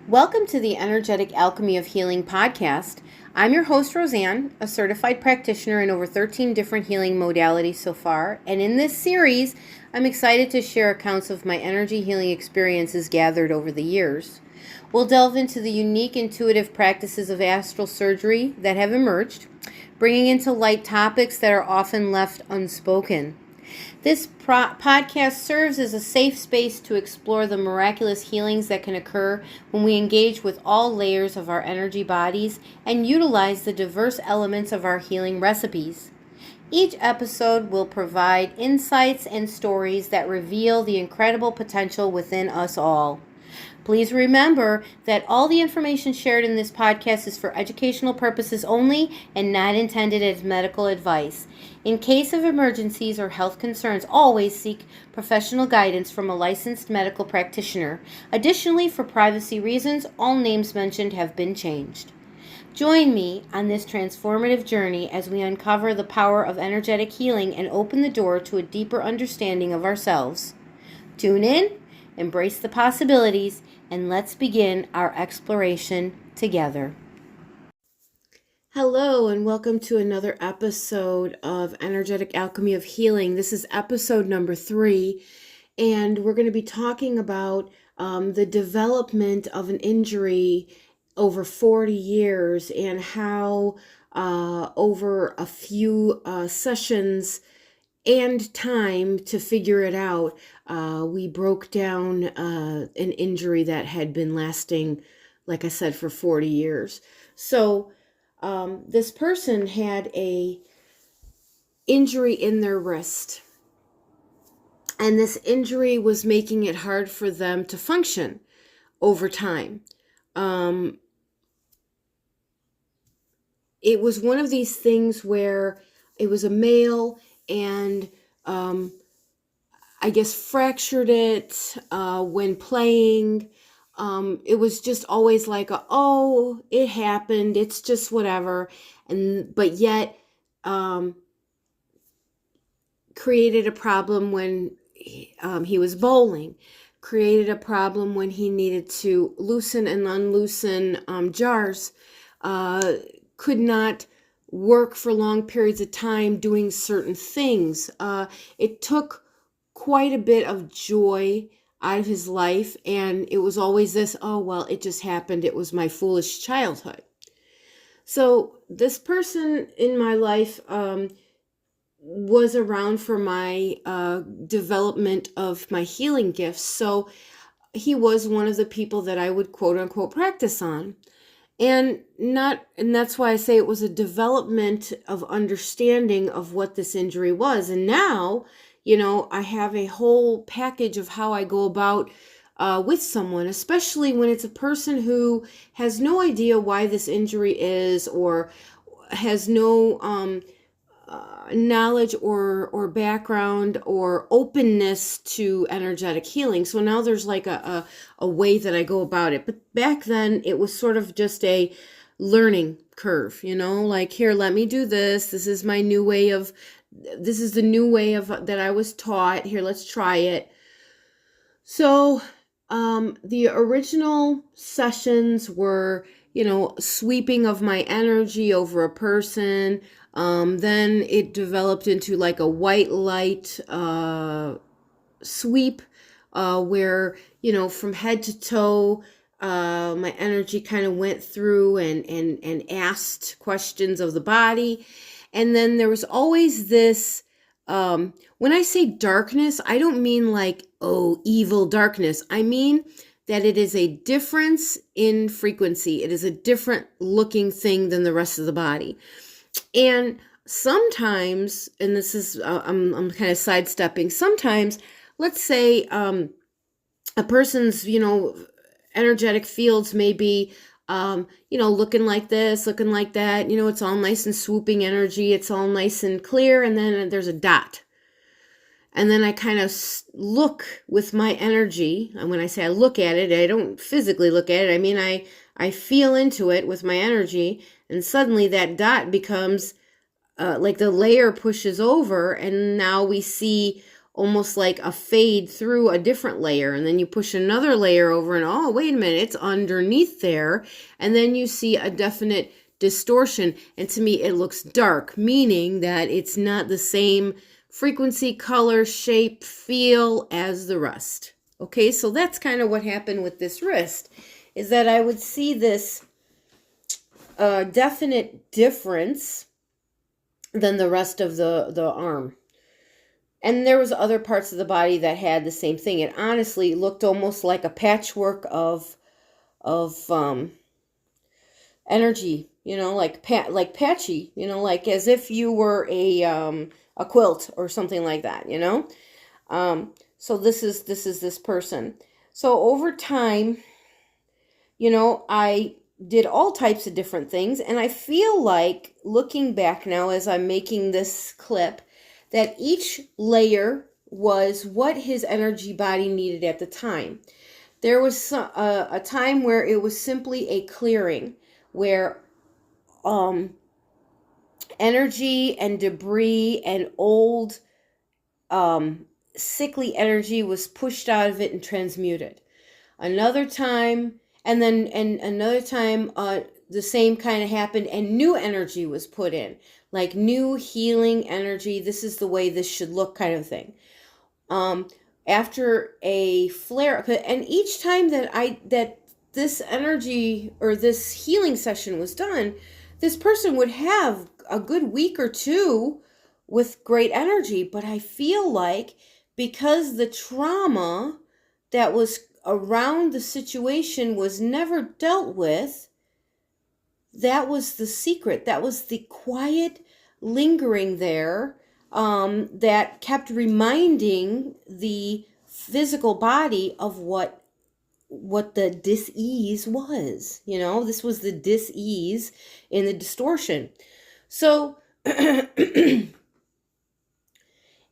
Welcome to the Energetic Alchemy of Healing podcast. I'm your host, Roseanne, a certified practitioner in over 13 different healing modalities so far. And in this series, I'm excited to share accounts of my energy healing experiences gathered over the years. We'll delve into the unique intuitive practices of astral surgery that have emerged, bringing into light topics that are often left unspoken. This podcast serves as a safe space to explore the miraculous healings that can occur when we engage with all layers of our energy bodies and utilize the diverse elements of our healing recipes. Each episode will provide insights and stories that reveal the incredible potential within us all. Please remember that all the information shared in this podcast is for educational purposes only and not intended as medical advice. In case of emergencies or health concerns, always seek professional guidance from a licensed medical practitioner. Additionally, for privacy reasons, all names mentioned have been changed. Join me on this transformative journey as we uncover the power of energetic healing and open the door to a deeper understanding of ourselves. Tune in, embrace the possibilities, and let's begin our exploration together. Hello, and welcome to another episode of Energetic Alchemy of Healing. This is episode number 3, and we're going to be talking about the development of an injury over 40 years and how over a few sessions and time to figure it out, we broke down an injury that had been lasting, like I said, for 40 years. So this person had a injury in their wrist, and this injury was making it hard for them to function over time. It was one of these things where it was a male and I guess fractured it when playing. It was just always like, oh, it happened. It's just whatever. But yet created a problem when he was bowling. Created a problem when he needed to loosen and unloosen jars. Could not work for long periods of time doing certain things. It took quite a bit of joy out of his life, and it was always this, oh, well, it just happened. It was my foolish childhood. So this person in my life was around for my development of my healing gifts. So he was one of the people that I would quote unquote practice on. And that's why I say it was a development of understanding of what this injury was. And now, I have a whole package of how I go about with someone, especially when it's a person who has no idea why this injury is, or has no knowledge or background or openness to energetic healing. So now there's like a way that I go about it. But back then it was sort of just a learning curve, like, here, let me do this. This is the new way of that I was taught. Here, let's try it. So the original sessions were, sweeping of my energy over a person. Then it developed into like a white light sweep where, from head to toe, my energy kind of went through and asked questions of the body. And then there was always this, when I say darkness, I don't mean like, oh, evil darkness. I mean that it is a difference in frequency. It is a different looking thing than the rest of the body. And sometimes, and this is, I'm kind of sidestepping, sometimes, let's say a person's, energetic fields may be, looking like this, looking like that, it's all nice and swooping energy, it's all nice and clear, and then there's a dot. And then I kind of look with my energy, and when I say I look at it, I don't physically look at it, I mean I feel into it with my energy, and suddenly that dot becomes like the layer pushes over, and now we see almost like a fade through a different layer, and then you push another layer over and oh, wait a minute, it's underneath there, and then you see a definite distortion, and to me it looks dark, meaning that it's not the same frequency, color, shape, feel as the rest. Okay, so that's kind of what happened with this wrist, is that I would see this definite difference than the rest of the arm. And there was other parts of the body that had the same thing. It honestly looked almost like a patchwork of energy, like patchy, like as if you were a quilt or something like that, So this is this person. So over time, I did all types of different things, and I feel like, looking back now as I'm making this clip, that each layer was what his energy body needed at the time. There was a time where it was simply a clearing, where energy and debris and old sickly energy was pushed out of it and transmuted. Another time, another time, the same kind of happened, and new energy was put in, like new healing energy. This is the way this should look, kind of thing. After a flare, and each time that this energy or this healing session was done, this person would have a good week or two with great energy. But I feel like, because the trauma that was around the situation was never dealt with, that was the secret. That was the quiet lingering there, that kept reminding the physical body of what the dis-ease was. This was the dis-ease in the distortion. So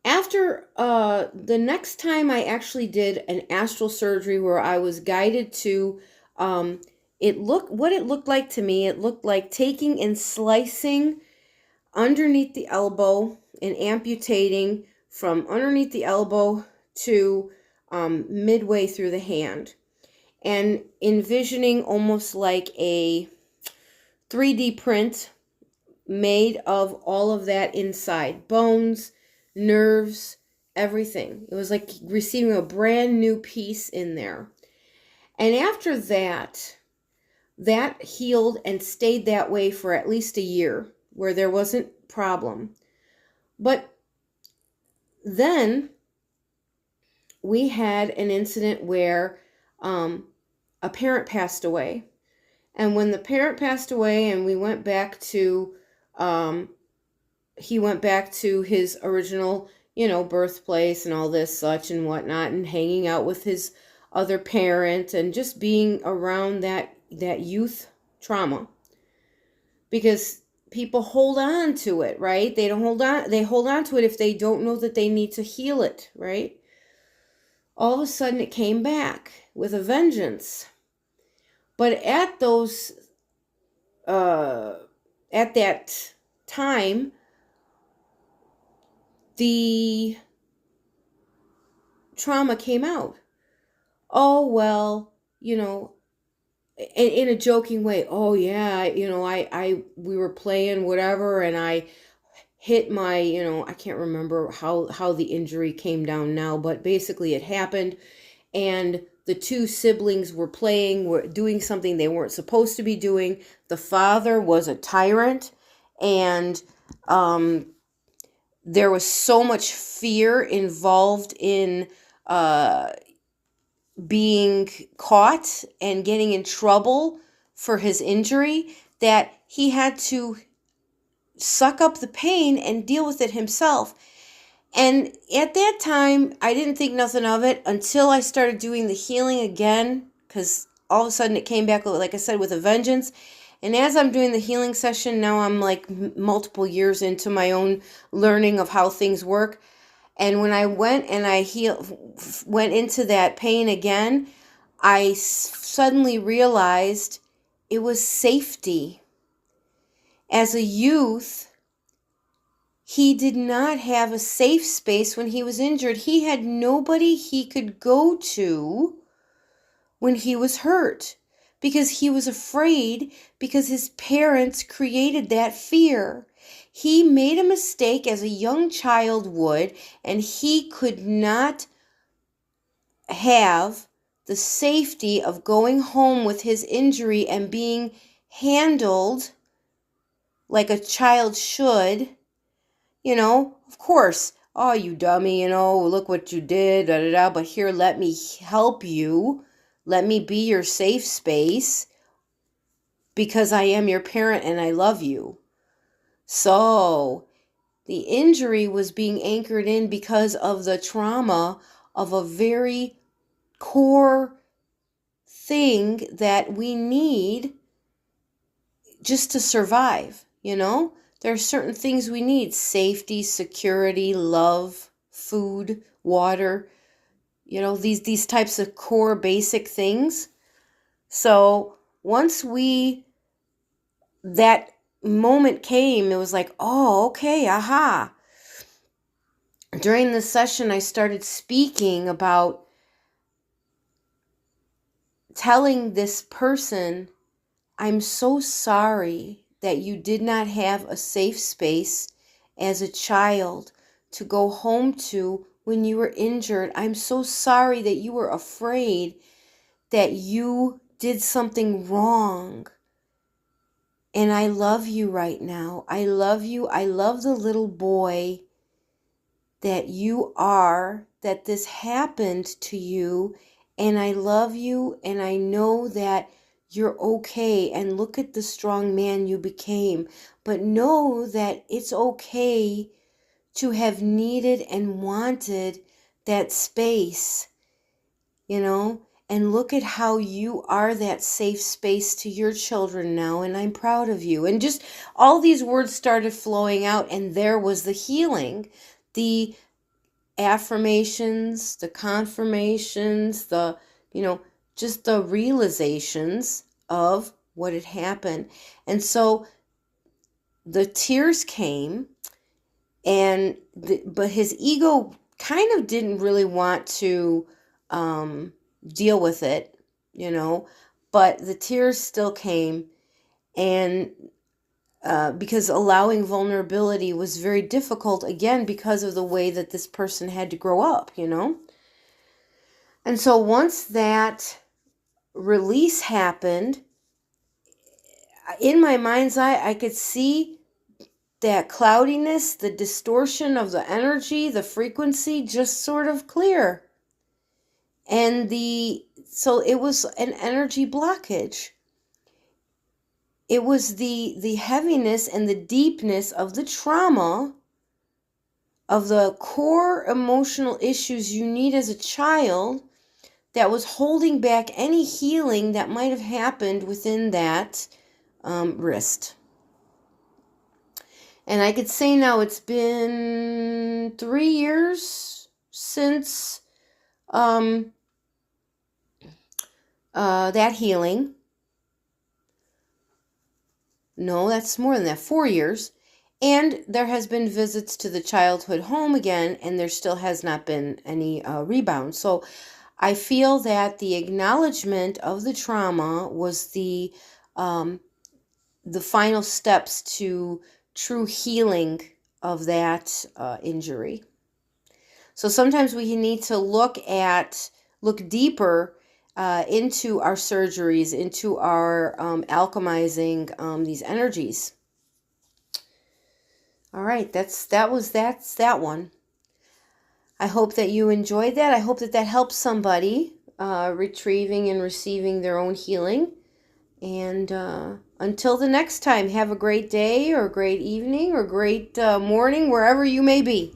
after the next time I actually did an astral surgery, where I was guided to, what it looked like to me, it looked like taking and slicing underneath the elbow and amputating from underneath the elbow to midway through the hand, and envisioning almost like a 3D print made of all of that inside, bones, nerves, everything. It was like receiving a brand new piece in there. And after that healed and stayed that way for at least a year, where there wasn't problem. But then we had an incident where a parent passed away. And when the parent passed away and we went back to, he went back to his original, birthplace and all this such and whatnot, and hanging out with his other parent and just being around that youth trauma. Because people hold on to it, right? They hold on to it if they don't know that they need to heal it, right? All of a sudden it came back with a vengeance. But at that time, the trauma came out. Oh, well, in a joking way. Oh yeah, we were playing whatever, and I hit my, I can't remember how the injury came down now, but basically it happened, and the two siblings were doing something they weren't supposed to be doing. The father was a tyrant, and there was so much fear involved in being caught and getting in trouble for his injury, that he had to suck up the pain and deal with it himself. And at that time, I didn't think nothing of it until I started doing the healing again, because all of a sudden it came back, like I said, with a vengeance. And as I'm doing the healing session, now I'm like multiple years into my own learning of how things work. And when I went and went into that pain again, I suddenly realized it was safety. As a youth, He did not have a safe space when he was injured. He had nobody he could go to when he was hurt because he was afraid, because his parents created that fear. He made a mistake as a young child would, and he could not have the safety of going home with his injury and being handled like a child should. Of course, oh, you dummy, look what you did, da da da, but here, let me help you. Let me be your safe space because I am your parent and I love you. So, the injury was being anchored in because of the trauma of a very core thing that we need just to survive, There are certain things we need: safety, security, love, food, water, these types of core basic things. So once that moment came, it was like, oh, okay, aha. During the session, I started speaking about telling this person, I'm so sorry that you did not have a safe space as a child to go home to when you were injured. I'm so sorry that you were afraid that you did something wrong. And I love you right now. I love you. I love the little boy that you are, that this happened to you. And I love you, and I know that you're okay. And look at the strong man you became. But know that it's okay to have needed and wanted that space, And look at how you are that safe space to your children now, and I'm proud of you. And just all these words started flowing out, and there was the healing, the affirmations, the confirmations, just the realizations of what had happened. And so the tears came, but his ego kind of didn't really want to deal with it, but the tears still came, and because allowing vulnerability was very difficult, again, because of the way that this person had to grow up, And so once that release happened, in my mind's eye, I could see that cloudiness, the distortion of the energy, the frequency just sort of clear. And so it was an energy blockage. It was the heaviness and the deepness of the trauma, of the core emotional issues you need as a child, that was holding back any healing that might have happened within that wrist. And I could say now it's been 3 years since that healing. No, that's more than that, 4 years. And there has been visits to the childhood home again, and there still has not been any rebound. So I feel that the acknowledgement of the trauma was the final steps to true healing of that injury. So sometimes we need to look deeper into our surgeries, into our alchemizing these energies. All right, that's that one. I hope that you enjoyed that. I hope that helps somebody retrieving and receiving their own healing. And until the next time, have a great day or great evening or great morning, wherever you may be.